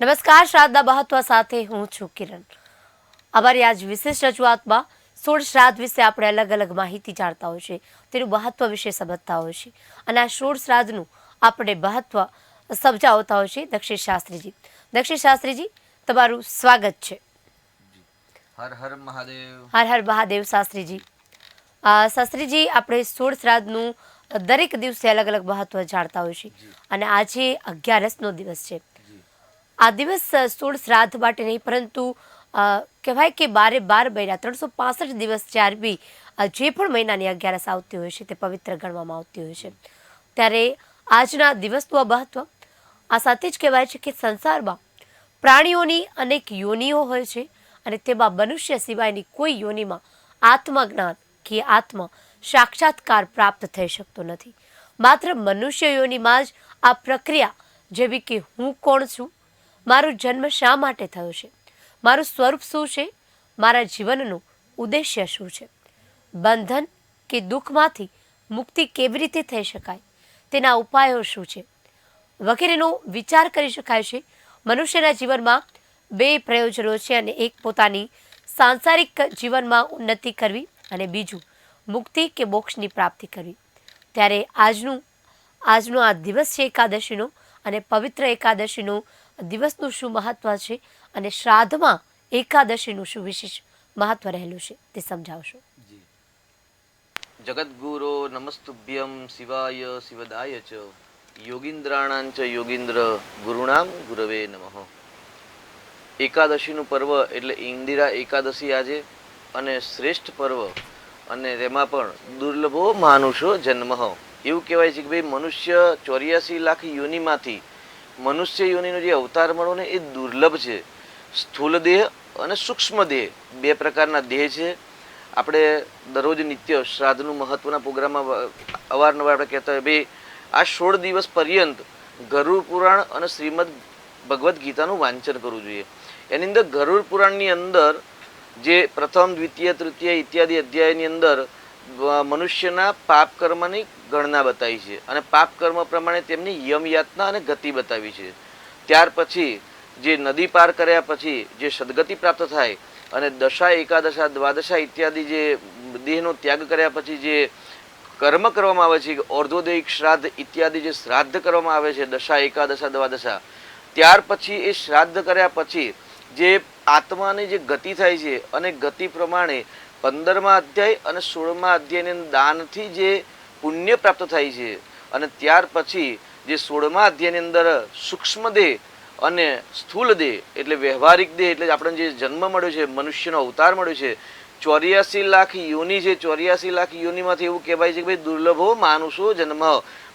નમસ્કાર, શ્રાદ્ધના મહત્વ સાથે હું છું કિરણ. અમારી આજ વિશેષ રજૂઆતમાં સોળ શ્રાદ્ધ વિશે આપણે અલગ અલગ માહિતી જાણતા હોય છે, તેનું મહત્વ વિશે સમજતા હોય છે અને આ સોળ શ્રાદ્ધનું આપણે મહત્વ સમજાવતા હોય છે દક્ષિણ શાસ્ત્રીજી. દક્ષિણ શાસ્ત્રીજી, તમારું સ્વાગત છે. હર હર મહાદેવ. હર હર મહાદેવ શાસ્ત્રીજી. શાસ્ત્રીજી, આપણે સોળ શ્રાદ્ધનું દરેક દિવસે અલગ અલગ મહત્વ જાણતા હોય છે અને આજે 11નો દિવસ છે. આ દિવસ સોળ શ્રાદ્ધ માટે નહીં, પરંતુ કહેવાય કે 12 મહિના 365 દિવસ જ્યારે બી જે પણ મહિનાની 11 આવતી હોય છે તે પવિત્ર ગણવામાં આવતી હોય છે. ત્યારે આજના દિવસનું આ મહત્વ આ સાથે જ કહેવાય છે કે સંસારમાં પ્રાણીઓની અનેક યોનિઓ હોય છે અને તેમાં મનુષ્ય સિવાયની કોઈ યોનિમાં આત્મજ્ઞાન કે આત્મ સાક્ષાત્કાર પ્રાપ્ત થઈ શકતો નથી. માત્ર મનુષ્ય યોનિમાં જ આ પ્રક્રિયા, જેવી કે હું કોણ છું, મારો જન્મ શા માટે થયો છે, મારું સ્વરૂપ શું છે, મારા જીવનનું ઉદ્દેશ્ય શું છે, બંધન કે દુઃખમાંથી મુક્તિ કેવી રીતે થઈ શકાય, તેના ઉપાયો શું છે વગેરેનો વિચાર કરી શકાય છે. મનુષ્યના જીવનમાં બે પ્રયોજનો છે અને એક પોતાની સાંસારિક જીવનમાં ઉન્નતિ કરવી અને બીજું મુક્તિ કે મોક્ષની પ્રાપ્તિ કરવી. ત્યારે આજનો આ દિવસ છે એકાદશીનો, અને પવિત્ર એકાદશીનો દિવસનું શું મહત્વ છે અને શ્રાદ્ધમાં એકાદશીનું શું વિશેષ મહત્વ રહેલું છે તે સમજાવશો. જગદગુરો નમસ્તુભ્યમ શિવાય શિવદાય ચ યોગીન્દ્રાણાં ચ યોગીન્દ્ર ગુરુણામ ગુરવે નમઃ. એકાદશીનું પર્વ એટલે ઇન્દિરા એકાદશી આજે, અને શ્રેષ્ઠ પર્વ, અને તેમાં પણ દુર્લભો માનુષો જન્મ. એવું કહેવાય છે કે ભાઈ મનુષ્ય 84 લાખ યોનિમાંથી મનુષ્ય યોનિનો જે અવતાર મળો ને એ દુર્લભ છે. સ્થૂલ દેહ અને સૂક્ષ્મ દેહ, બે પ્રકારના દેહ છે. આપણે દરરોજ નિત્ય શ્રાદ્ધનું મહત્વના પ્રોગ્રામમાં અવારનવાર આપણે કહેતા હોય ભાઈ આ 16 દિવસ પર્યંત ગરુડ પુરાણ અને શ્રીમદ ભગવદ્ ગીતાનું વાંચન કરવું જોઈએ. એની અંદર ગરુડ પુરાણની અંદર જે પ્રથમ, દ્વિતીય, તૃતીય ઇત્યાદિ અધ્યાયની અંદર મનુષ્યના પાપ કર્મની ગણના બતાવી છે અને પાપ કર્મ પ્રમાણે તેમની યમ યાતના અને ગતિ બતાવી છે. ત્યાર પછી જે નદી પાર કર્યા પછી જે સદગતિ પ્રાપ્ત થાય અને દશા, એકાદશા, દ્વાદશા ઇત્યાદિ જે દેહનો ત્યાગ કર્યા પછી જે કર્મ કરવામાં આવે છે, ઓર્ધોદયિક શ્રાદ્ધ ઇત્યાદિ જે શ્રાદ્ધ કરવામાં આવે છે, દશા, એકાદશા, દ્વાદશા, ત્યાર પછી એ શ્રાદ્ધ કર્યા પછી જે આત્માની જે ગતિ થાય છે અને ગતિ પ્રમાણે 15મા અધ્યાય અને 16મા અધ્યાયની દાનથી જે પુણ્ય પ્રાપ્ત થાય છે. અને ત્યાર પછી જે 16મા અધ્યાયની અંદર સૂક્ષ્મ દેહ અને સ્થૂલ દેહ એટલે વ્યવહારિક દેહ, એટલે આપણને જે જન્મ મળ્યો છે, મનુષ્યનો અવતાર મળ્યો છે, 84 લાખ યોનિ છે. 84 લાખ યોનિમાંથી એવું કહેવાય છે કે ભાઈ દુર્લભો માનુષો જન્મ.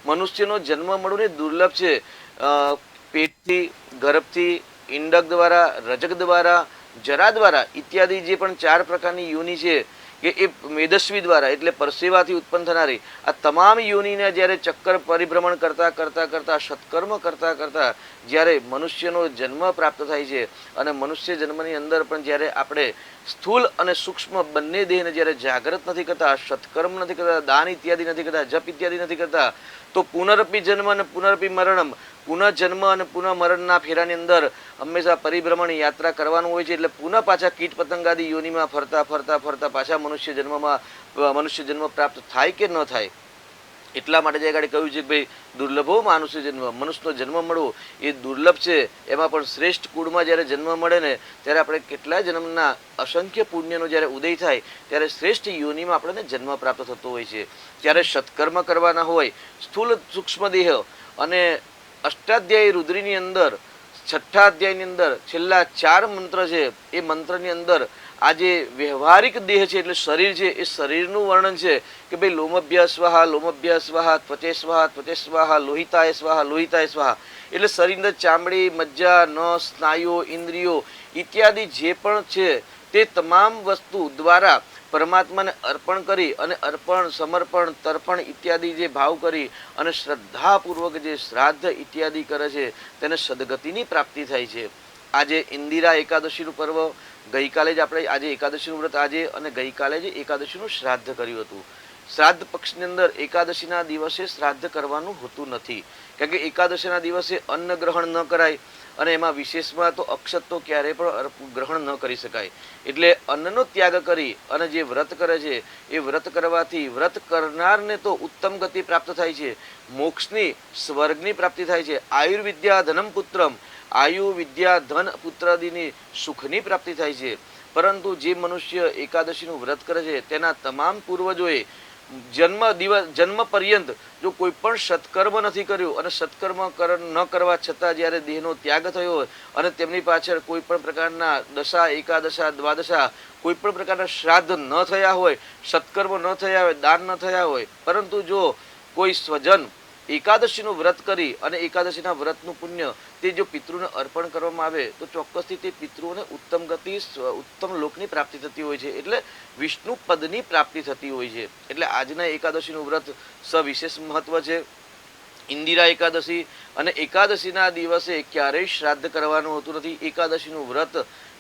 મનુષ્યનો જન્મ મળવો ને દુર્લભ છે. પેટથી, ગર્ભથી, ઇંડક દ્વારા, રજક દ્વારા, જરા દ્વારા ઇત્યાદિ જે પણ 4 પ્રકારની યોનિ છે કે એ મેદસ્વી દ્વારા એટલે પરસેવાથી ઉત્પન્ન થનારી આ તમામ યોનિને જ્યારે ચક્કર પરિભ્રમણ કરતા કરતા કરતા સત્કર્મ કરતા કરતા જ્યારે મનુષ્યનો જન્મ પ્રાપ્ત થાય છે અને મનુષ્ય જન્મની અંદર પણ જ્યારે આપણે સ્થૂલ અને સૂક્ષ્મ બંને દેહને જ્યારે જાગૃત નથી કરતા, સત્કર્મ નથી કરતા, દાન ઇત્યાદિ નથી કરતા, જપ ઇત્યાદિ નથી કરતા, તો પુનરપી જન્મ અને પુનરપી મરણમ, પુનઃજન્મ અને પુનઃ મરણના ફેરાની અંદર હંમેશા પરિભ્રમણ યાત્રા કરવાનું હોય છે. એટલે પુનઃ પાછા કીટ પતંગાદી યોનિમાં ફરતા ફરતા ફરતા પાછા મનુષ્ય જન્મ પ્રાપ્ત થાય કે ન થાય. એટલા માટે જે આગળ કહ્યું છે કે ભાઈ દુર્લભો માનુષ્ય જન્મ, મનુષ્યનો જન્મ મળવો એ દુર્લભ છે. એમાં પણ શ્રેષ્ઠ કુળમાં જ્યારે જન્મ મળે ને ત્યારે આપણે કેટલા જન્મના અસંખ્ય પુણ્યનો જ્યારે ઉદય થાય ત્યારે શ્રેષ્ઠ યોનિમાં આપણને જન્મ પ્રાપ્ત થતો હોય છે. ત્યારે સત્કર્મ કરવાના હોય, સ્થૂલ સૂક્ષ્મ દેહ અને અષ્ટાધ્યાયી રુદ્રીની અંદર 6ઠ્ઠા અધ્યાયની અંદર છેલ્લા 4 મંત્ર છે. એ મંત્રની અંદર આ જે વ્યવહારિક દેહ છે એટલે શરીર છે, એ શરીરનું વર્ણન છે કે ભાઈ લોમભ્ય સ્વાહા, લોમભ્ય સ્વાહા, ત્વચે સ્વાહા, ત્વચે સ્વાહા, લોહિતાય સ્વાહા, લોહિતાય સ્વાહા. એટલે શરીરની ચામડી, મજ્જા, નસ, સ્નાયુઓ, ઇન્દ્રિયો ઇત્યાદિ જે પણ છે તે તમામ વસ્તુ દ્વારા પરમાત્માને અર્પણ કરી અને અર્પણ, સમર્પણ, તર્પણ ઇત્યાદિ જે ભાવ કરી અને શ્રદ્ધાપૂર્વક જે શ્રાદ્ધ ઇત્યાદિ કરે છે તેને સદગતિની પ્રાપ્તિ થાય છે. આજે ઇન્દિરા એકાદશીનું પર્વ, ગઈકાલે જ આપણે આજે એકાદશીનું વ્રત આજે અને ગઈકાલે જ એકાદશીનું શ્રાદ્ધ કર્યું હતું. શ્રાદ્ધ પક્ષની અંદર એકાદશીના દિવસે શ્રાદ્ધ કરવાનું હોતું નથી, કારણ કે એકાદશીના દિવસે અન્ન ગ્રહણ ન કરાય અને એમાં વિશેષમાં તો અક્ષત તો ક્યારેય પણ ગ્રહણ ન કરી શકાય. એટલે અન્નનો ત્યાગ કરી અને જે વ્રત કરે છે એ વ્રત કરવાથી વ્રત કરનારને તો ઉત્તમ ગતિ પ્રાપ્ત થાય છે, મોક્ષની સ્વર્ગની પ્રાપ્તિ થાય છે. આયુર્વિદ્યા ધનમ પુત્રમ, આયુ વિદ્યા ધન પુત્રાદિની સુખની પ્રાપ્તિ થાય છે. પરંતુ જે મનુષ્ય એકાદશીનું વ્રત કરે છે તેના તમામ પૂર્વજોએ જન્મ પર્યંત જો કોઈ પણ સત્કર્મ નથી કર્યું અને સત્કર્મ ન કરવા છતાં જ્યારે દેહનો ત્યાગ થયો હોય અને તેમની પાછળ કોઈ પણ પ્રકારના દશા, એકાદશા, દ્વાદશા, કોઈ પણ પ્રકારના શ્રાદ્ધ ન થયા હોય, સત્કર્મ ન થયા હોય, દાન ન થયા હોય, પરંતુ જો કોઈ સ્વજન એકાદશીનું વ્રત કરી અને એકાદશીના વ્રતનું પુણ્ય તે જો પિતૃને અર્પણ કરવામાં આવે તો ચોક્કસથી તે પિતૃઓને ઉત્તમ ગતિ, ઉત્તમ લોકની પ્રાપ્તિ થતી હોય છે. એટલે વિષ્ણુ પદની પ્રાપ્તિ થતી હોય છે. એટલે આજના એકાદશીનું વ્રત સવિશેષ મહત્વ છે. ઇન્દિરા એકાદશી અને એકાદશીના દિવસે ક્યારેય શ્રાદ્ધ કરવાનું હોતું નથી. એકાદશીનું વ્રત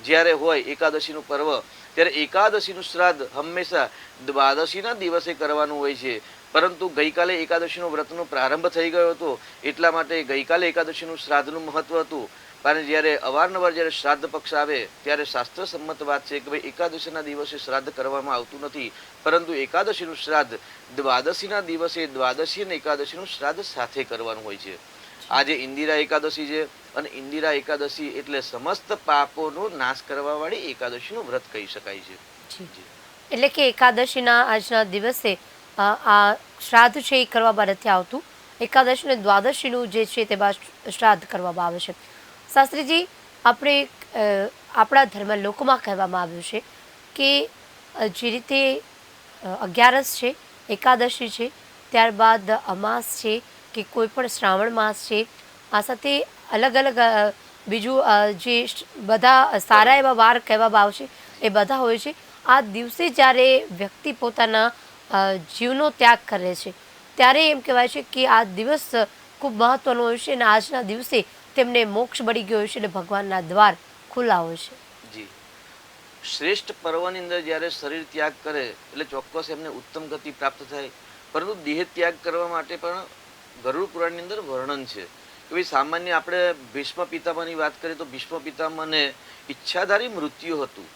જ્યારે હોય, એકાદશીનું પર્વ, ત્યારે એકાદશીનું શ્રાદ્ધ હંમેશા દ્વાદશીના દિવસે કરવાનું હોય છે. પરંતુ ગઈકાલે એકાદશીનો વ્રતનો પ્રારંભ થઈ ગયો હતો એટલા માટે ગઈકાલે એકાદશીનું શ્રાદ્ધનું મહત્વ હતું. કારણ જ્યારે અવારનવાર જ્યારે શ્રાદ્ધ પક્ષ આવે ત્યારે શાસ્ત્ર સંમત વાત છે કે ભાઈ એકાદશીના દિવસે શ્રાદ્ધ કરવામાં આવતું નથી, પરંતુ એકાદશીનું શ્રાદ્ધ દ્વાદશીના દિવસે, દ્વાદશી અને એકાદશીનું શ્રાદ્ધ સાથે કરવાનું હોય છે. આજે ઇન્દિરા એકાદશી છે અને ઇન્દિરા એકાદશી એટલે સમસ્ત પાપોનો નાશ કરવાવાળી એકાદશીનું વ્રત કહી શકાય છે. એટલે કે એકાદશીના આજના દિવસે આ શ્રાદ્ધ છે એ કરવામાં નથી આવતું. એકાદશી અને દ્વાદશીનું જે છે તેમાં શ્રાદ્ધ કરવામાં આવે છે. શાસ્ત્રીજી, આપણે આપણા ધર્મ લોકોમાં કહેવામાં આવ્યું છે કે જે રીતે અગિયારસ છે, એકાદશી છે, ત્યારબાદ અમાસ છે કે કોઈ પણ શ્રાવણ માસ છે, આ સાથે અલગ અલગ બીજું જે બધા સારા એવા વાર કહેવામાં આવશે એ બધા હોય છે. આ દિવસે જ્યારે વ્યક્તિ પોતાના જીવનો ત્યાગ કરે છે ત્યારે એમ કહેવાય છે કે આ દિવસ ખૂબ મહત્વનો હોય છે અને આજના દિવસે તેમને મોક્ષ મળી ગયો હોય છે અને ભગવાનના દ્વાર ખુલ્લા હોય છે. જી, શ્રેષ્ઠ પર્વની અંદર જ્યારે શરીર ત્યાગ કરે એટલે ચોક્કસ એમને ઉત્તમ ગતિ પ્રાપ્ત થાય. પરંતુ દેહ ત્યાગ કરવા માટે પણ ગરુડ પુરાણની અંદર વર્ણન છે કે ભાઈ સામાન્ય આપણે ભીષ્મ પિતામહની વાત કરીએ તો ભીષ્મ પિતામહને ઈચ્છાધારી મૃત્યુ હતું.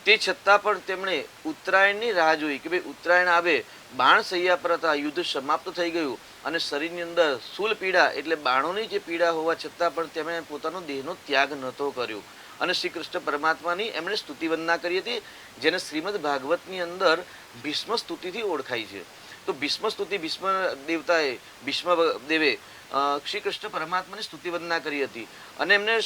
તે છતાં પણ તેમણે ઉત્તરાયણની રાહ જોઈ કે ભાઈ ઉત્તરાયણ આવે, બાણ સૈયા પર હતા, યુદ્ધ સમાપ્ત થઈ ગયું અને શરીરની અંદર શૂલ પીડા એટલે બાણોની જે પીડા હોવા છતાં પણ તેમણે પોતાનો દેહનો ત્યાગ નહોતો કર્યો અને શ્રી કૃષ્ણ પરમાત્માની એમણે સ્તુતિ વંદના કરી હતી, જેને શ્રીમદ ભાગવતની અંદર ભીષ્મ સ્તુતિથી ઓળખાય છે. તો ભીષ્મ સ્તુતિ ભીષ્મ દેવે શ્રી કૃષ્ણ પરમાત્માની સ્તુતિ વંદના કરી હતી અને એમને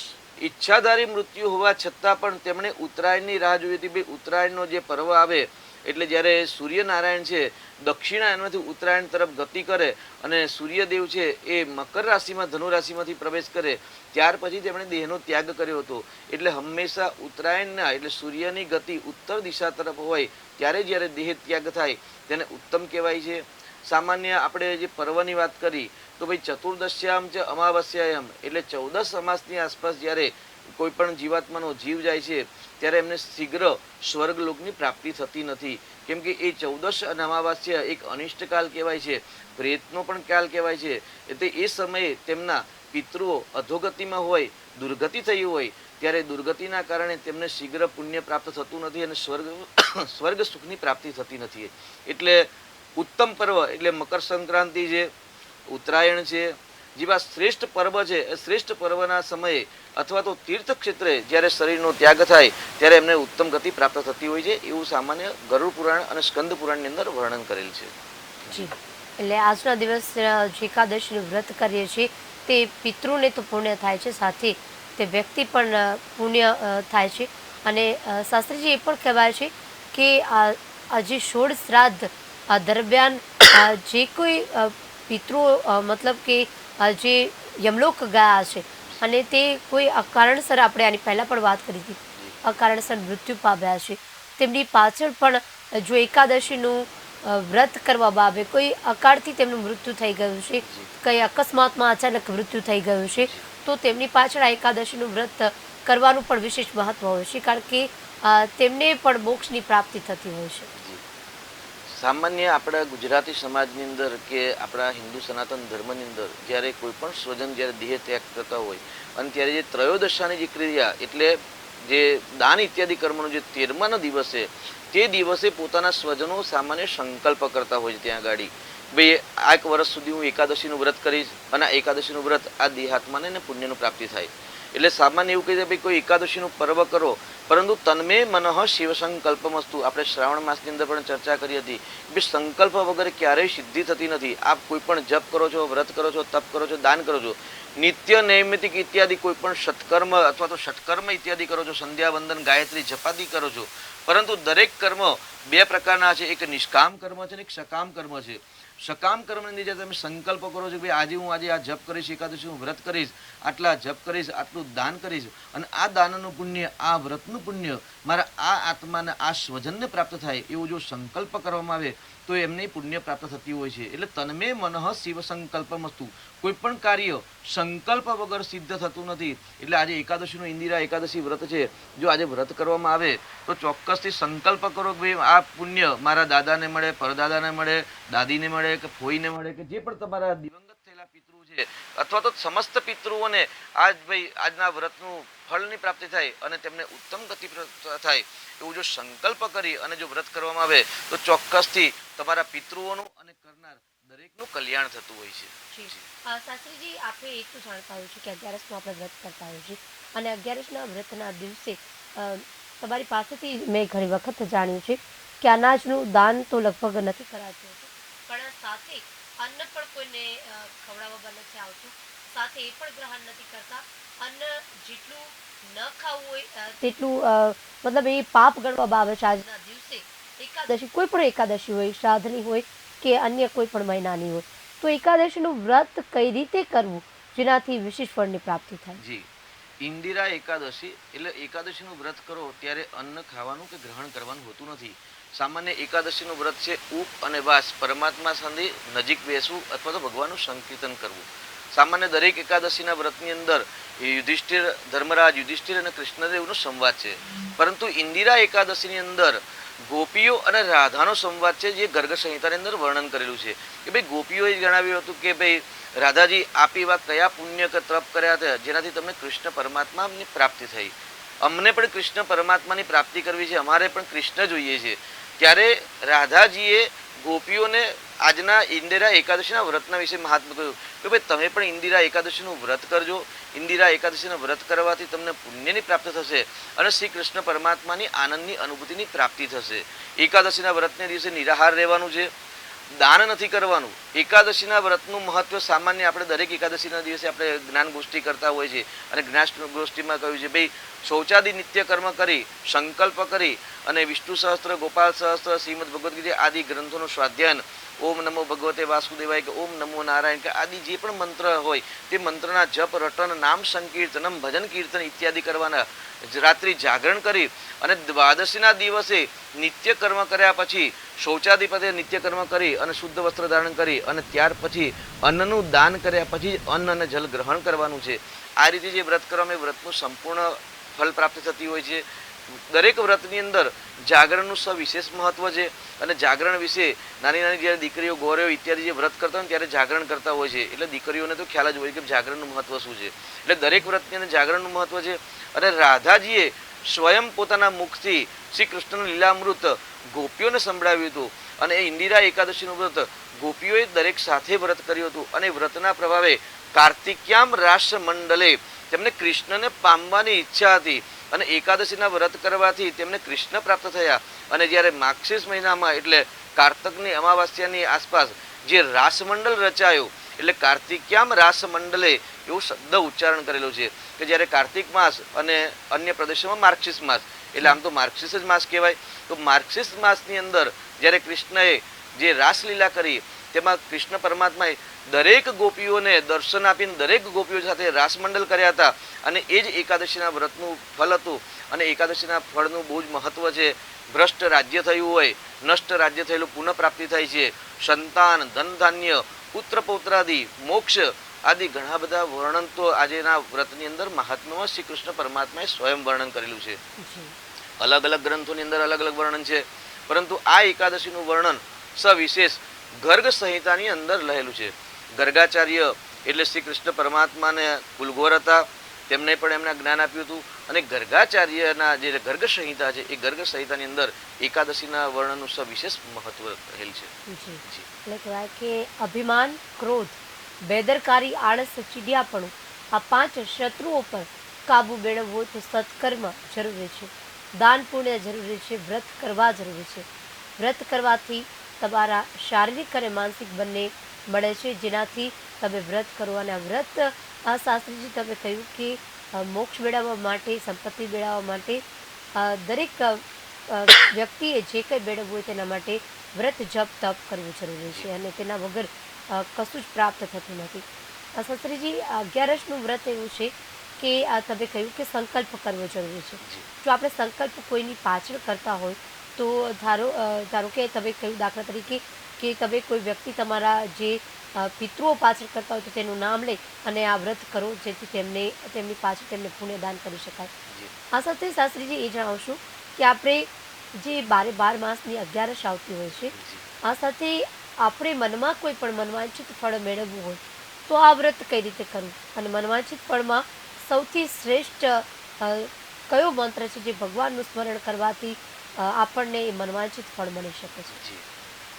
ઈચ્છાધારી મૃત્યુ હોવા છતાં પણ તેમણે ઉત્તરાયણની રાહ જોઈ હતી. ભાઈ ઉત્તરાયણનો જે પર્વ આવે એટલે જ્યારે સૂર્યનારાયણ છે દક્ષિણાયનમાંથી ઉત્તરાયણ તરફ ગતિ કરે અને સૂર્યદેવ છે એ મકર રાશિમાં, ધનુ રાશિમાંથી પ્રવેશ કરે, ત્યાર પછી તેમણે દેહનો ત્યાગ કર્યો હતો. એટલે હંમેશા ઉત્તરાયણના એટલે સૂર્યની ગતિ ઉત્તર દિશા તરફ હોય ત્યારે જ્યારે દેહ ત્યાગ થાય તેને ઉત્તમ કહેવાય છે. સામાન્ય આપણે જે પર્વની વાત કરી તો ભાઈ ચતુર્દશ્યામ છે અમાવસ્યાયમ એટલે 14 અમાસની આસપાસ જ્યારે કોઈ પણ જીવાત્માનો જીવ જાય છે ત્યારે એમને શીઘ્ર સ્વર્ગલોકની પ્રાપ્તિ થતી નથી. કેમ કે એ 14 અને અમાવાસ્યા એક અનિષ્ટકાલ કહેવાય છે, પ્રેતનો પણ કાલ કહેવાય છે. એટલે એ સમયે તેમના પિતૃઓ અધોગતિમાં હોય, દુર્ગતિ થઈ હોય ત્યારે દુર્ગતિના કારણે તેમને શીઘ્ર પુણ્ય પ્રાપ્ત થતું નથી અને સ્વર્ગ સુખની પ્રાપ્તિ થતી નથી. એટલે ઉત્તમ પર્વ એટલે મકર સંક્રાંતિ છે, ઉત્તરાયણ છે જેવા શ્રેષ્ઠ પર્વ છે. એ શ્રેષ્ઠ પર્વના સમયે અથવા તો તીર્થ ક્ષેત્રે જ્યારે શરીરનો ત્યાગ થાય ત્યારે એમને ઉત્તમ ગતિ પ્રાપ્ત થતી હોય છે, એવું સામાન્ય ગરુડ પુરાણ અને સ્કંદ પુરાણની અંદર વર્ણન કરેલ છે. જી, એટલે આજના દિવસ જે એકાદશીનું વ્રત કરીએ છીએ તે પિતૃને તો પુણ્ય થાય છે, સાથે તે વ્યક્તિ પણ પુણ્ય થાય છે. અને શાસ્ત્રીજી એ પણ કહેવાય છે કે આ જે ષોડ શ્રાદ્ધ દરમિયાન જે કોઈ પિતૃઓ મતલબ કે જે યમલોક ગયા છે અને તે કોઈ અકારણસર, આપણે આની પહેલાં પણ વાત કરી હતી, અકારણસર મૃત્યુ પામ્યા છે, તેમની પાછળ પણ જો એકાદશીનું વ્રત કરવામાં આવે, કોઈ અકાળથી તેમનું મૃત્યુ થઈ ગયું છે, કંઈ અકસ્માતમાં અચાનક મૃત્યુ થઈ ગયું છે, તો તેમની પાછળ આ એકાદશીનું વ્રત કરવાનું પણ વિશેષ મહત્વ હોય છે, કારણ કે તેમને પણ મોક્ષની પ્રાપ્તિ થતી હોય છે. સામાન્ય આપણા ગુજરાતી સમાજની અંદર કે આપણા હિન્દુ સનાતન ધર્મની અંદર જ્યારે કોઈ પણ સ્વજન જ્યારે દેહ ત્યાગ કરતા હોય અને ત્યારે જે ત્રયોદશાની જે ક્રિયા એટલે જે દાન ઇત્યાદિ કર્મનો જે 13મા દિવસ છે તે દિવસે પોતાના સ્વજનો સામાન્ય સંકલ્પ કરતા હોય છે ત્યાં ગાડી ભાઈ આ એક વર્ષ સુધી હું એકાદશીનું વ્રત કરીશ અને આ એકાદશીનું વ્રત આ દેહાત્માને ને પુણ્યનું પ્રાપ્તિ થાય. એટલે સામાન્ય એવું કહે છે ભાઈ કોઈ એકાદશીનું પર્વ કરો પરંતુ તન્મે મનઃ શિવ સંકલ્પમસ્તુ. આપણે શ્રાવણ માસની અંદર પણ ચર્ચા કરી હતી કે સંકલ્પ વગર ક્યારેય સિદ્ધિ થતી નથી. આપ કોઈ પણ જપ કરો છો, વ્રત કરો છો, તપ કરો છો, દાન કરો છો, નિત્ય નૈમિતિક ઇત્યાદિ કોઈ પણ સત્કર્મ અથવા તો ષટકર્મ ઇત્યાદિ કરો છો, સંધ્યા વંદન ગાયત્રી જપાદી કરો છો, પરંતુ દરેક કર્મ બે પ્રકારના છે. એક નિષ્કામ કર્મ છે અને એક સકામ કર્મ છે. સકામ કર્મની અંદર તમે સંકલ્પ કરો છો કે ભાઈ આજે હું આ જપ કરીશ, એકાદશી હું વ્રત કરીશ, આટલા જપ કરીશ, આટલું દાન કરીશ અને આ દાનનું પુણ્ય, આ વ્રતનું પુણ્ય મારા આ આત્માને, આ સ્વજનને પ્રાપ્ત થાય એવો જો સંકલ્પ કરવામાં આવે તો એમને પુણ્ય પ્રાપ્ત થતી હોય છે. એટલે તન્મે મનઃ શિવ સંકલ્પમસ્તુ. કોઈ પણ કાર્ય સંકલ્પ વગર સિદ્ધ થતું નથી. એટલે આજે એકાદશીનું ઇન્દિરા એકાદશી વ્રત છે. જો આજે વ્રત કરવામાં આવે તો ચોક્કસથી સંકલ્પ કરો કે ભાઈ આ પુણ્ય મારા દાદાને મળે, પરદાદાને મળે, દાદીને મળે કે ફોઈને મળે કે જે પણ તમારા દિવંગત થયેલા પિતૃ છે અથવા તો સમસ્ત પિતૃઓને આજ ભાઈ આજના વ્રતનું ફળની પ્રાપ્તિ થાય અને તેમને ઉત્તમ ગતિ થાય એવું જો સંકલ્પ કરી અને જો વ્રત કરવામાં આવે તો ચોક્કસથી તમારા પિતૃઓનું અને કરનાર દરેકનું કલ્યાણ થતું હોય છે. શાસ્ત્રીજી, આપણે એ તો જાણતા હોય છે કે 11સનું આપણે વ્રત કરતા હોઈએ છીએ અને 11સના વ્રતના દિવસે તમારી પાસેથી મેં ઘણી વખત જાણ્યું છે કે અનાજનું દાન તો લગભગ નથી કરાતું હોતું, પણ સાથે અન્ન પણ કોઈને ખવડાવવા નથી આવતું, સાથે એ પણ ગ્રહણ નથી કરતા. અન્ન જેટલું ન ખાવું હોય તેટલું મતલબ એ પાપ ગણવામાં આવે છે. આજના દિવસે એકાદશી, કોઈ પણ એકાદશી હોય, શ્રાદ્ધની હોય કે અન્ય કોઈ પણ મહિનાની હોય, તો એકાદશીનું વ્રત કઈ રીતે કરવું જેનાથી વિશેષ ફળની પ્રાપ્તિ થાય? જી, ઇન્દિરા એકાદશી એટલે એકાદશીનું વ્રત કરો ત્યારે અન્ન ખાવાનું કે ગ્રહણ કરવાનું હોતું નથી. સામાન્ય એકાદશીનું વ્રત છે ઉપ અને વાસ, પરમાત્મા સાથે નજીક બેસવું અથવા તો ભગવાનનું સંકીર્તન કરવું. સામાન્ય દરેક એકાદશીના વ્રતની અંદર યુધિષ્ઠિર, ધર્મરાજ યુધિષ્ઠિર અને કૃષ્ણદેવનો સંવાદ છે. પરંતુ ઇન્દિરા એકાદશીની અંદર ગોપીઓ અને રાધાનો સંવાદ છે જે ગર્ગ સંહિતાની અંદર વર્ણન કરેલું છે. કે ભાઈ ગોપીઓએ જણાવ્યું હતું કે ભાઈ રાધાજી આપ એવા કયા પુણ્ય કે તપ કર્યા હતા જેનાથી તમને કૃષ્ણ પરમાત્માની પ્રાપ્તિ થઈ. અમને પણ કૃષ્ણ પરમાત્માની પ્રાપ્તિ કરવી છે, અમારે પણ કૃષ્ણ જોઈએ છે. ત્યારે રાધાજીએ ગોપીઓને આજના ઇન્દિરા એકાદશીના વ્રતના વિશે મહાત્મા કહ્યું કે ભાઈ તમે પણ ઇન્દિરા એકાદશીનું વ્રત કરજો. ઇન્દિરા એકાદશીનું વ્રત કરવાથી તમને પુણ્યની પ્રાપ્તિ થશે અને શ્રી કૃષ્ણ પરમાત્માની આનંદની અનુભૂતિની પ્રાપ્તિ થશે. એકાદશીના વ્રતને દિવસે નિરાહાર રહેવાનું છે, દાન નથી કરવાનું. એકાદશીના વ્રતનું મહત્વ સામાન્ય આપણે દરેક એકાદશીના દિવસે આપણે જ્ઞાન ગોષ્ઠી કરતા હોય છે અને જ્ઞાન ગોષ્ઠીમાં કહ્યું છે ભાઈ શૌચાદિ નિત્ય કર્મ કરી, સંકલ્પ કરી અને વિષ્ણુ સહસ્ત્ર, ગોપાલ સહસ્ત્ર, શ્રીમદ ભગવદ્ ગીતા આદિ ગ્રંથોનું સ્વાધ્યાયન, ઓમ નમો ભગવતે વાસુદેવાય કે ઓમ નમો નારાયણ કે આદિ જે પણ મંત્ર હોય તે મંત્રના જપ, રટન, નામ સંકીર્તનમ, ભજન કીર્તન ઇત્યાદિ કરવાના. રાત્રિ જાગરણ કરી અને દ્વાદશીના દિવસે નિત્ય કર્મ કર્યા પછી શૌચાધિપતે નિત્ય કર્મ કરી અને શુદ્ધ વસ્ત્ર ધારણ કરી અને ત્યાર પછી અન્નનું દાન કર્યા પછી અન્ન અને જલ ગ્રહણ કરવાનું છે. આ રીતે જે વ્રત કરવામાં એ વ્રતનું સંપૂર્ણ ફળ પ્રાપ્ત થતી હોય છે. દરેક વ્રતની અંદર જાગરણનું સવિશેષ મહત્વ છે અને જાગરણ વિશે નાની નાની જ્યારે દીકરીઓ, ગોરીઓ ઇત્યાદિ જે વ્રત કરતા હોય ત્યારે જાગરણ કરતા હોય છે. એટલે દીકરીઓને તો ખ્યાલ જ હોય કે જાગરણનું મહત્વ શું છે. એટલે દરેક વ્રતની અંદર જાગરણનું મહત્વ છે. અને રાધાજીએ સ્વયં પોતાના મુખથી શ્રી કૃષ્ણનું લીલામૃત ગોપીઓને સંભળાવ્યું હતું અને એ ઇન્દિરા એકાદશીનું વ્રત ગોપીઓએ દરેક સાથે વ્રત કર્યું હતું. અને વ્રતના પ્રભાવે કાર્તિક્યામ રાસ મંડલે તેમને કૃષ્ણને પામવાની ઈચ્છા હતી અને એકાદશીના વ્રત કરવાથી તેમને કૃષ્ણ પ્રાપ્ત થયા. અને જ્યારે માક્ષીસ મહિનામાં એટલે કાર્તકની અમાવાસ્યાની આસપાસ જે રાસમંડળ રચાયો એટલે કાર્તિક્યામ રાસ મંડલે એવું શબ્દ ઉચ્ચારણ કરેલું છે કે જ્યારે કાર્તિક માસ અને અન્ય પ્રદેશોમાં માર્ગશીર્ષ માસ, એટલે આમ તો માર્ગશીર્ષ જ માસ કહેવાય. તો માર્ગશીર્ષ માસની અંદર જ્યારે કૃષ્ણએ જે રાસલીલા કરી તેમાં કૃષ્ણ પરમાત્માએ દરેક ગોપીઓને દર્શન આપીને દરેક ગોપીઓ સાથે રાસમંડળ કર્યા હતા. અને એ જ એકાદશીના વ્રતનું ફળ હતું. અને એકાદશીના ફળનું બહુ જ મહત્વ છે. ભ્રષ્ટ રાજ્ય થયું હોય, નષ્ટ રાજ્ય થયેલું પુનઃ પ્રાપ્તિ થાય છે. સંતાન, ધન ધાન્ય, પુત્ર પૌત્રાદિ, મોક્ષ આદિ ઘણા બધા વર્ણન તો આજેના વ્રતની અંદર મહાત્મામાં શ્રી કૃષ્ણ પરમાત્માએ સ્વયં વર્ણન કરેલું છે. અલગ અલગ ગ્રંથોની અંદર અલગ અલગ વર્ણન છે, પરંતુ આ એકાદશીનું વર્ણન સવિશેષ ગર્ગ સંહિતાની અંદર રહેલું છે. ગર્ગાચાર્ય એટલે શ્રી કૃષ્ણ પરમાત્માને કુલગોર હતા, તેમને પણ એમને જ્ઞાન આપ્યું હતું. અને ગર્ગાચાર્યના જે ગર્ગ સંહિતા છે એ ગર્ગ સંહિતાની અંદર એકાદશીના વર્ણનનું સવિશેષ મહત્વ રહેલ છે. જી એટલે કહેવાય કે અભિમાન, ક્રોધ, બેદરકારી, આળસ, ચીડિયાપણું આ 5 શત્રુઓ પર કાબુ મેળવવો તો સત્કર્મ જરૂરી છે, દાન પુણ્ય જરૂરી છે, વ્રત કરવા જરૂરી છે. વ્રત કરવાથી તમારા શારીરિક અને માનસિક બંને મળે છે, જેનાથી તમે વ્રત કરો. અને આ વ્રત શાસ્ત્રીજી તમે કહ્યું કે મોક્ષ મેળવવા માટે, સંપત્તિ મેળવવા માટે દરેક વ્યક્તિએ જે કંઈ મેળવવું હોય તેના માટે વ્રત જપ તપ કરવું જરૂરી છે અને તેના વગર કશું જ પ્રાપ્ત થતું નથી. શાસ્ત્રીજી, 11નું વ્રત એવું છે કે તમે કહ્યું કે સંકલ્પ કરવો જરૂરી છે. જો આપણે સંકલ્પ કોઈની પાછળ કરતા હોય તો ધારો કે તમે કહ્યું દાખલા તરીકે કે તમે કોઈ વ્યક્તિ તમારા જે પિતૃઓ પાછળ કરતા હોય તો તેનું નામ લઈ અને આ વ્રત કરો, જેથી તેમની પાછળ તેમને પુણ્યદાન કરી શકાય. આ સાથે શાસ્ત્રીજી એ જણાવશું કે આપણે જે 12 માસની 11 આવતી હોય છે, આ સાથે આપણે મનમાં કોઈ પણ મનવાંછિત ફળ મેળવવું હોય તો આ વ્રત કઈ રીતે કરવું, અને મનવાંછિત ફળમાં સૌથી શ્રેષ્ઠ કયો મંત્ર છે જે ભગવાનનું સ્મરણ કરવાથી આપણને એ મનવાંછિત ફળ મળી શકે છે?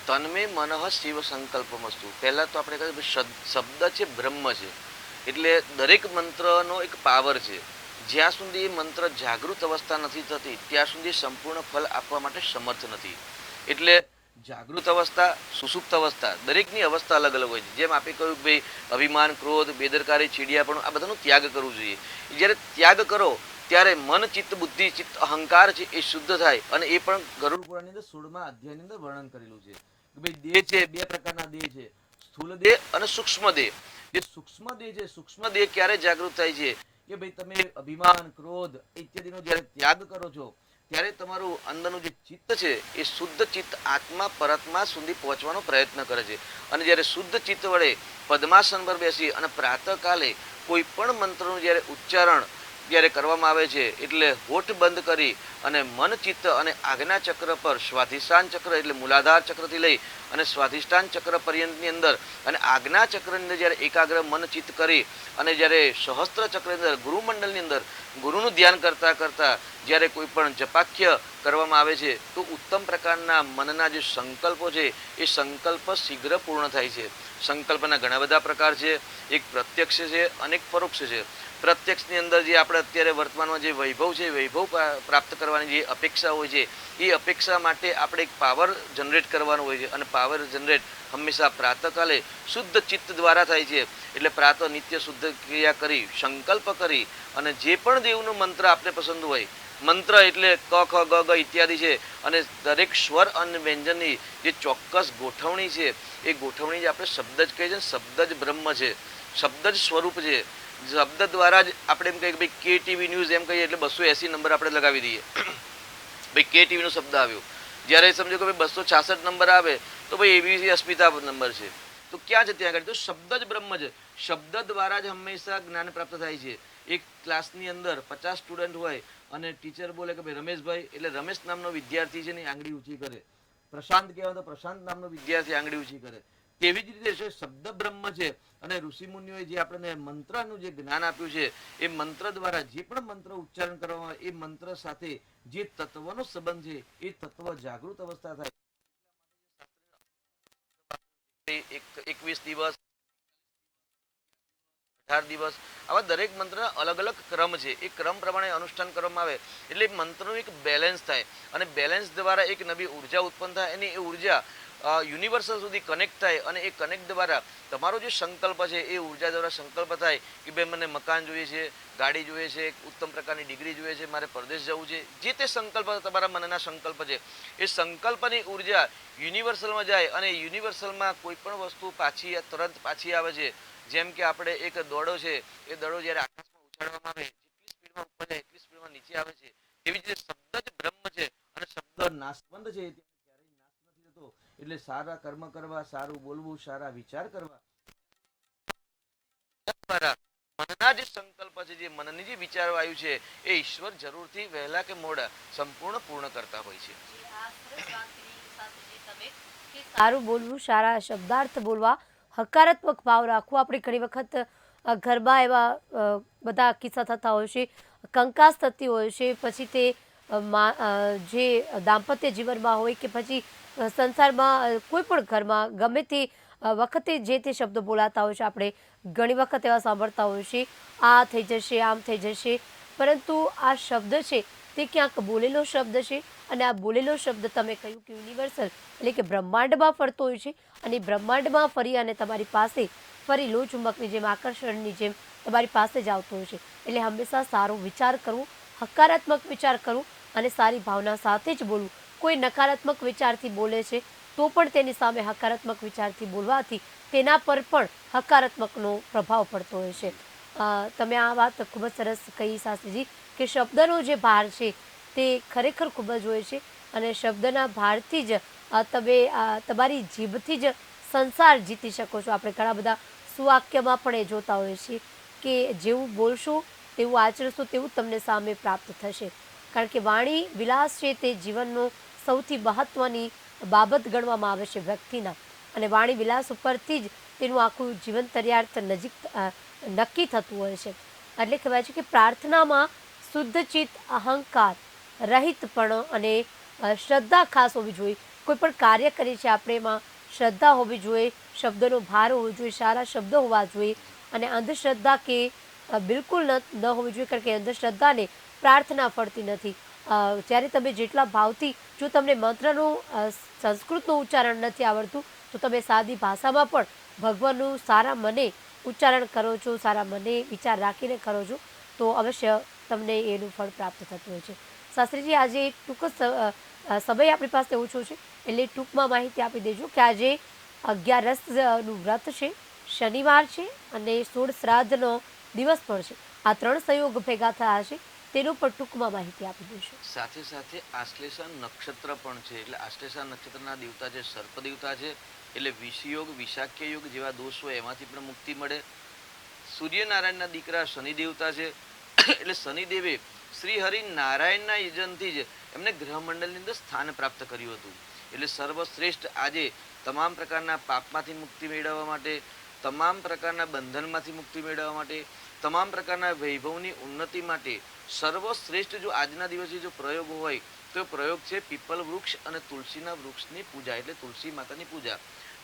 તન્મે મનઃ શિવ સંકલ્પમસ્તુ. પહેલા તો આપણે કહ્યું શબ્દ છે બ્રહ્મ છે, એટલે દરેક મંત્રનો એક પાવર છે. જ્યાં સુધી એ મંત્ર જાગૃત અવસ્થા નથી થતી ત્યાં સુધી સંપૂર્ણ ફળ આપવા માટે સમર્થ નથી. એટલે જાગૃત અવસ્થા, સુસુપ્ત અવસ્થા, દરેકની અવસ્થા અલગ અલગ હોય છે. જેમ આપણે કહ્યું કે ભાઈ અભિમાન, ક્રોધ, બેદરકારી, ચીડિયાપણું આ બધાનો ત્યાગ કરવો જોઈએ. જ્યારે ત્યાગ કરો ત્યારે મન, ચિત્ત, બુદ્ધિ, ચિત્ત, અહંકાર છે એ શુદ્ધ થાય. અને એ પણ ગરુડ પુરાણની અંદર 16મા અધ્યાયની અંદર વર્ણન કરેલું છે કે ભાઈ દેહ છે, 2 પ્રકારના દેહ છે, સ્થૂલ દેહ અને સૂક્ષ્મ દેહ. જે સૂક્ષ્મ દેહ છે, સૂક્ષ્મ દેહ ક્યારે જાગૃત થાય છે કે ભાઈ તમે અભિમાન, ક્રોધ ઇત્યાદિનો જ્યારે ત્યાગ કરો છો ત્યારે તમારું અંદરનું જે ચિત્ત છે એ શુદ્ધ ચિત્ત આત્મા પરમાત્મા સુધી પહોંચવાનો પ્રયત્ન કરે છે. અને જ્યારે શુદ્ધ ચિત્ત વડે પદ્માસન પર બેસી અને પ્રાતઃકાલે કોઈ પણ મંત્રનું જ્યારે ઉચ્ચારણ જ્યારે કરવામાં આવે છે એટલે હોઠ બંધ કરી અને મન, ચિત્ત અને આજ્ઞા ચક્ર પર સ્વાધિષ્ઠાન ચક્ર એટલે મૂલાધાર ચક્રથી લઈ અને સ્વાધિષ્ઠાન ચક્ર પર્યંતની અંદર અને આજ્ઞા ચક્રની અંદર જ્યારે એકાગ્ર મન ચિત્ત કરી અને જ્યારે સહસ્ત્ર ચક્રની અંદર ગુરુમંડળની અંદર ગુરુનું ધ્યાન કરતા કરતા જ્યારે કોઈ પણ જપાખ્ય કરવામાં આવે છે તો ઉત્તમ પ્રકારના મનના જે સંકલ્પો છે એ સંકલ્પ શીઘ્ર પૂર્ણ થાય છે. સંકલ્પના ઘણા બધા પ્રકાર છે. એક પ્રત્યક્ષ છે, અનેક પરોક્ષ છે. પ્રત્યક્ષની અંદર જે આપણે અત્યારે વર્તમાનમાં જે વૈભવ છે, વૈભવ પ્રાપ્ત કરવાની જે અપેક્ષા હોય છે એ અપેક્ષા માટે આપણે એક પાવર જનરેટ કરવાનો હોય છે. અને પાવર જનરેટ હંમેશા પ્રાતઃકાલે શુદ્ધ ચિત્ત દ્વારા થાય છે. એટલે પ્રાતઃ નિત્ય શુદ્ધ ક્રિયા કરી, સંકલ્પ કરી અને જે પણ દેવનું મંત્ર આપણે પસંદ હોય, મંત્ર એટલે ક ખ ગ ગ ઇત્યાદિ છે, અને દરેક સ્વર અને વ્યંજનની જે ચોક્કસ ગોઠવણી છે એ ગોઠવણી જે આપણે શબ્દ જ કહીએ છીએ, શબ્દ જ બ્રહ્મ છે, શબ્દ જ સ્વરૂપ છે. શબ્દ દ્વારા જ આપણે એમ કહીએ કે ભાઈ કે ટીવી ન્યૂઝ એમ કહીએ એટલે 280 નંબર આપણે લગાવી દઈએ. ભાઈ કે ટીવીનો શબ્દ આવ્યો. જ્યારે સમજો કે ભાઈ 266 નંબર આવે તો ભાઈ એબીસી અસ્મિતા નંબર છે. તો ક્યાં છે ત્યાં આગળ? તો શબ્દ જ બ્રહ્મ છે. શબ્દ દ્વારા જ હંમેશા જ્ઞાન પ્રાપ્ત થાય છે. એક ક્લાસની અંદર 50 સ્ટુડન્ટ હોય અને ટીચર બોલે કે ભાઈ રમેશભાઈ, એટલે રમેશ નામનો વિદ્યાર્થી છે ને આંગળી ઊંચી કરે. પ્રશાંત કહેવાય તો પ્રશાંત નામનો વિદ્યાર્થી આંગળી ઊંચી કરે. તેવી જ રીતે શબ્દ બ્રહ્મ છે. અને ઋષિમુનિઓએ જે આપણને મંત્રનું જે જ્ઞાન આપ્યું છે એ મંત્ર દ્વારા જે પણ મંત્ર ઉચ્ચારણ કરવામાં આવે એ મંત્ર સાથે જે તત્વનો સંબંધ છે એ તત્વ જાગૃત અવસ્થા થાય. 21 દિવસ, 18 દિવસ આવા દરેક મંત્રના અલગ અલગ ક્રમ છે. એ ક્રમ પ્રમાણે અનુષ્ઠાન કરવામાં આવે એટલે મંત્રનું એક બેલેન્સ થાય અને બેલેન્સ દ્વારા એક નવી ઉર્જા ઉત્પન્ન થાય અને એ ઉર્જા યુનિવર્સલ સુધી કનેક્ટ થાય અને એ કનેક્ટ દ્વારા તમારો જે સંકલ્પ છે એ ઉર્જા દ્વારા સંકલ્પ થાય કે ભાઈ મને મકાન જોઈએ છે, ગાડી જોઈએ છે, ઉત્તમ પ્રકારની ડિગ્રી જોઈએ છે, મારે પરદેશ જવું છે. જે તે સંકલ્પ તમારા મનના સંકલ્પ છે એ સંકલ્પની ઉર્જા યુનિવર્સલમાં જાય અને યુનિવર્સલમાં કોઈ પણ વસ્તુ તરત પાછી આવે છે. જેમ કે આપણે એક દડો છે, એ દડો જ્યારે આકાશમાં ઉછાળવામાં આવે જેટલી સ્પીડમાં ઉપર જાય એટલી સ્પીડમાં નીચે આવે છે. એવી જ રીતે શબ્દ જ બ્રહ્મ છે અને શબ્દ નાશવંત છે, ક્યારેય નાશ નથી થતો. એટલે સારા કર્મ કરવા, સારું બોલવું, સારા વિચાર કરવા દ્વારા મનના જે સંકલ્પ છે, જે મનની જે વિચાર વાયુ છે એ ઈશ્વર જરૂરથી વહેલા કે મોડા સંપૂર્ણ પૂર્ણ કરતા હોય છે. કે સારું બોલવું, સારા શબ્દાર્થ બોલવા, હકારાત્મક ભાવ રાખવો. આપણે ઘણી વખત ઘરમાં એવા બધા કિસ્સા થતા હોય છે, કંકાસ થતી હોય છે, પછી તે જે દાંપત્ય જીવનમાં હોય કે પછી સંસારમાં કોઈ પણ ઘરમાં ગમે તે વખતે જે તે શબ્દો બોલાતા હોય છે, આપણે ઘણી વખત એવા સાંભળતા હોય છે, આ થઈ જશે, આમ થઈ જશે, પરંતુ આ શબ્દ છે તે ક્યાંક બોલેલો શબ્દ છે. અને આ બોલેલો શબ્દ તમે કહ્યું કે યુનિવર્સલ એટલે કે બ્રહ્માંડમાં ફરતો હોય છે, અને બ્રહ્માંડમાં ફરી અને તમારી પાસે ફરી લો ચુંબકની જેમ, આકર્ષણની જેમ તમારી પાસે જ આવતો હોય છે. એટલે હંમેશા સારો વિચાર કરવો, હકારાત્મક વિચાર કરવો અને સારી ભાવના સાથે જ બોલવું. કોઈ નકારાત્મક વિચારથી બોલે છે તો પણ તેની સામે હકારાત્મક વિચારથી બોલવાથી તેના પર પણ હકારાત્મકનો પ્રભાવ પડતો હોય છે. તમે આ વાત ખૂબ જ સરસ કહી શાસ્ત્રીજી, કે શબ્દનો જે ભાર છે તે ખરેખર ખૂબ જ હોય છે, અને શબ્દના ભારથી જ તમે તમારી જીભથી જ સંસાર જીતી શકો છો. આપણે ઘણા બધા સુવાક્યમાં પણ એ જોતા હોઈએ છીએ કે જેવું બોલશો તેવું આચરશો તેવું તમને સામે પ્રાપ્ત થશે. કારણ કે વાણી વિલાસ છે તે જીવનનો સૌથી મહત્વની બાબત ગણવામાં આવે છે વ્યક્તિના, અને વાણી વિલાસ ઉપરથી જ તેનું આખું જીવન તર્યાર્થ નક્કી થતું હોય છે. એટલે કહેવાય છે કે પ્રાર્થનામાં શુદ્ધ ચિત્ત, અહંકાર રહિતપણો અને શ્રદ્ધા ખાસ હોવી જોઈએ. કોઈ પણ કાર્ય કરીએ છીએ આપણે એમાં શ્રદ્ધા હોવી જોઈએ, શબ્દનો ભાર હોવો જોઈએ, સારા શબ્દો હોવા જોઈએ, અને અંધશ્રદ્ધા કે બિલકુલ ન હોવી જોઈએ. કારણ કે અંધશ્રદ્ધાને પ્રાર્થના ફળતી નથી. જ્યારે તમે જેટલા ભાવથી, જો તમને મંત્રનું સંસ્કૃતનું ઉચ્ચારણ નથી આવડતું તો તમે સાદી ભાષામાં પણ ભગવાનનું સારા મને ઉચ્ચારણ કરો છો, સારા મને વિચાર રાખીને કરો છો, તો અવશ્ય તમને એનું ફળ પ્રાપ્ત થતું હોય છે. શાસ્ત્રીજી, આજે ટૂંક સમય આપણી પાસે ઓછો છે, એટલે ટૂંકમાં માહિતી આપી દેજો કે આજે 11નું વ્રત છે, શનિવાર છે અને 16 શ્રાદ્ધનો દિવસ પણ છે. આ 3 સંયોગ ભેગા થયા છે, તેનું પણ ટૂંકમાં માહિતી આપી દેશો. સાથે સાથે આશ્લેષા નક્ષત્ર પણ છે. એટલે આશ્લેષા નક્ષત્રના દેવતા જે સર્પ દેવતા છે, એટલે વિષયોગ, વિશાખ્ય યોગ જેવા દોષ હોય એમાંથી પણ મુક્તિ મળે. સૂર્યનારાયણના દીકરા શનિ દેવતા છે, એટલે શનિદેવે શ્રી હરિ નારાયણના યજનથી જ એમને ગ્રહમંડળની અંદર સ્થાન પ્રાપ્ત કર્યું હતું. એટલે સર્વશ્રેષ્ઠ આજે તમામ પ્રકારના પાપમાંથી મુક્તિ મેળવવા માટે, તમામ પ્રકારના બંધનમાંથી મુક્તિ મેળવવા માટે, તમામ પ્રકારના વૈભવની ઉન્નતિ માટે સર્વશ્રેષ્ઠ જો આજના દિવસે જો પ્રયોગ હોય તો પ્રયોગ છે પીપલ વૃક્ષ અને તુલસીના વૃક્ષની પૂજા, એટલે તુલસી માતાની પૂજા.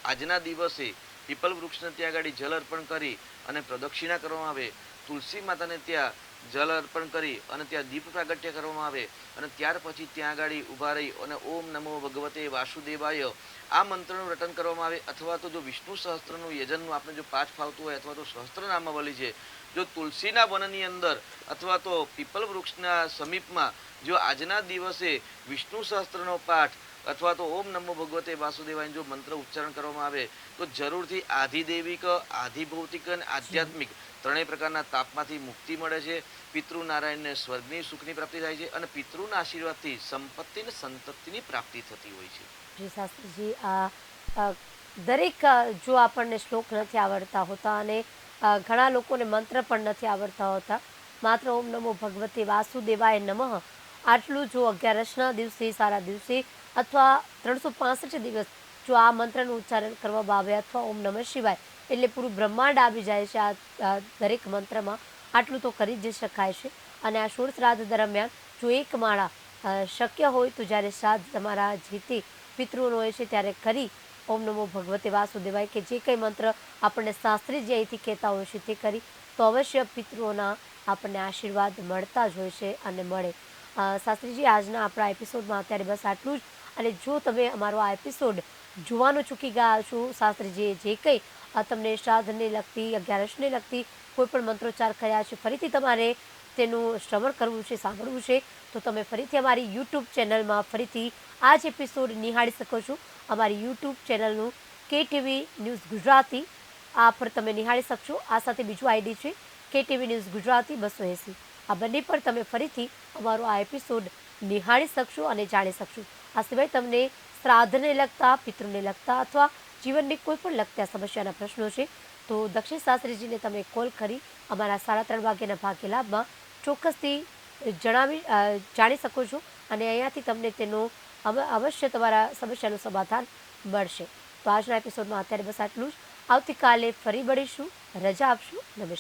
આજના દિવસે પીપલ વૃક્ષને ત્યાં આગળ જલ અર્પણ કરી અને પ્રદક્ષિણા કરવામાં આવે, તુલસી માતાને ત્યાં જલ અર્પણ કરી અને ત્યાં દીપ પ્રાગટ્ય કરવામાં આવે, અને ત્યાર પછી ત્યાં આગળ ઊભા રહી અને ઓમ નમો ભગવતે વાસુદેવાય આ મંત્રનું રટન કરવામાં આવે. અથવા તો જો વિષ્ણુ સહસ્ત્રનું યજનનું આપણે જો પાઠ ફાવતું હોય, અથવા તો સહસ્ત્રનામાવલી છે, જો તુલસીના વનની અંદર અથવા તો પીપલ વૃક્ષના સમીપમાં જો આજના દિવસે વિષ્ણુ સહસ્ત્રનો પાઠ અથવા તો ઓમ નમો ભગવતે વાસુદેવાય જો મંત્ર ઉચ્ચારણ કરવામાં આવે તો જરૂરથી આધિદૈવિક, આધિભૌતિક અને આધ્યાત્મિક ત્રણેય પ્રકારના તાપમાંથી મુક્તિ મળે છે. પિતૃનારાયણને સ્વર્ગની સુખની પ્રાપ્તિ થાય છે, અને પિતૃના આશીર્વાદથી સંપત્તિ અને સંતતિની પ્રાપ્તિ થતી હોય છે. જી શાસ્ત્રીજી, દરેક જો આપણને શ્લોક નથી આવડતા હોતા, અને ઘણા લોકોને મંત્ર પણ નથી આવડતા હોતા, માત્ર ઓમ નમો ભગવતે વાસુદેવાય નમઃ આટલું જો 11ના દિવસે, સારા દિવસે અથવા 365 દિવસ જો આ મંત્રનું ઉચ્ચારણ કરવામાં આવે, અથવા ઓમ નમઃ શિવાય એટલે પૂરું બ્રહ્માંડ આવી જાય છે આ દરેક મંત્રમાં. આટલું તો કરી જ શકાય છે. અને આ 16 શ્રાદ્ધ દરમિયાન જો એક માળા શક્ય હોય તો જ્યારે શ્રાદ્ધ તમારા જે તે પિતૃઓનો હોય છે ત્યારે કરી ઓમ નમો ભગવતે વાસુદેવાય કે જે કંઈ મંત્ર આપણને શાસ્ત્રીજી અહીંથી કહેતા હોય છે તે કરી તો અવશ્ય પિતૃઓના આપણને આશીર્વાદ મળતા જ હોય છે અને મળે. શાસ્ત્રીજી, આજના આપણા એપિસોડમાં અત્યારે બસ આટલું જ. અને જો તમે અમારો આ એપિસોડ જોવાનું ચૂકી ગયા છો, શાસ્ત્રીજીએ જે કંઈ તમને શ્રાદ્ધને લગતી, 11ને લગતી કોઈ પણ મંત્રોચ્ચાર કર્યા છે, ફરીથી તમારે તેનું શ્રવણ કરવું છે, સાંભળવું છે, તો તમે ફરીથી અમારી યુટ્યુબ ચેનલમાં ફરીથી આ જ એપિસોડ નિહાળી શકો છો. અમારી યુટ્યુબ ચેનલનું KTV ન્યૂઝ ગુજરાતી આ પર તમે નિહાળી શકશો. આ સાથે બીજું આઈડી છે KTV ન્યૂઝ ગુજરાતી 280. આ બંને પર તમે ફરીથી અમારો આ એપિસોડ નિહાળી શકશો અને જાણી શકશો. આ સિવાય તમને શ્રાદ્ધને લગતા, પિતૃને લગતા અથવા જીવનની કોઈ પણ લગતા સમસ્યાના પ્રશ્નો છે તો દક્ષિણ શાસ્ત્રીજીને તમે કોલ કરી અમારા 3:30 વાગ્યાના ભાગ્ય લાભમાં ચોક્કસથી જાણી શકો છો, અને અહીંયાથી તમને તેનો અવશ્ય તમારા સમસ્યાનું સમાધાન મળશે. તો આજના એપિસોડમાં અત્યારે બસ આટલું જ. આવતીકાલે ફરી મળીશું. રજા આપશો. નમસ્કાર.